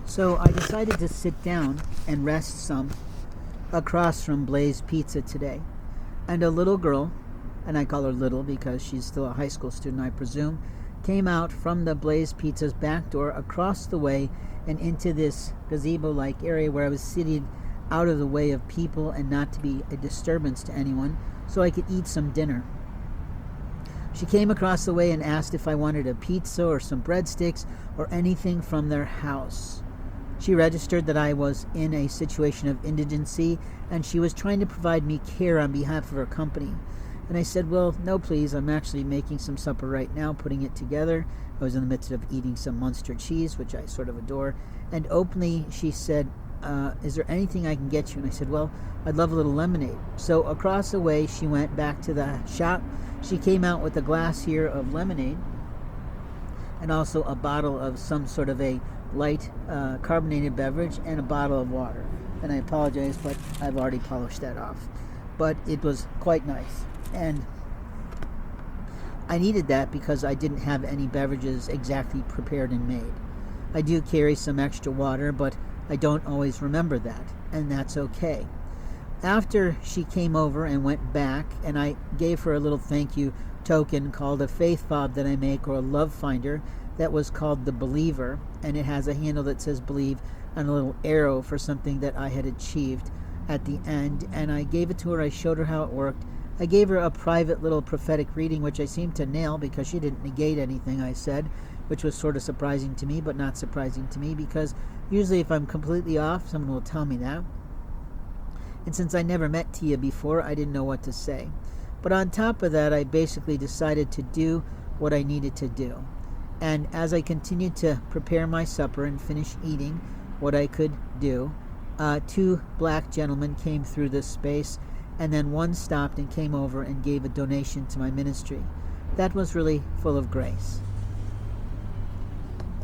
So I decided to sit down and rest some across from Blaze Pizza today. And a little girl, and I call her little because she's still a high school student, I presume, came out from the Blaze Pizza's back door across the way and into this gazebo-like area where I was sitting out of the way of people and not to be a disturbance to anyone, so I could eat some dinner. She came across the way and asked if I wanted a pizza or some breadsticks or anything from their house. She registered that I was in a situation of indigency and she was trying to provide me care on behalf of her company. And I said, well, no please, I'm actually making some supper right now, putting it together. I was in the midst of eating some Munster cheese, which I sort of adore. And openly she said, is there anything I can get you? And I said, well, I'd love a little lemonade. So across the way she went back to the shop. She came out with a glass here of lemonade and also a bottle of some sort of a light carbonated beverage and a bottle of water. And I apologize, but I've already polished that off. But it was quite nice. And I needed that because I didn't have any beverages exactly prepared and made. I do carry some extra water, but I don't always remember that, and that's okay. After she came over and went back, and I gave her a little thank you token called a faith fob that I make, or a love finder, that was called the Believer, and it has a handle that says believe and a little arrow for something that I had achieved at the end. And I gave it to her. I showed her how it worked. I gave her a private little prophetic reading, which I seemed to nail because she didn't negate anything I said, which was sort of surprising to me, but not surprising to me because usually if I'm completely off, someone will tell me that. And since I never met Tia before, I didn't know what to say. But on top of that, I basically decided to do what I needed to do. And as I continued to prepare my supper and finish eating what I could do, two black gentlemen came through this space, and then one stopped and came over and gave a donation to my ministry. That was really full of grace.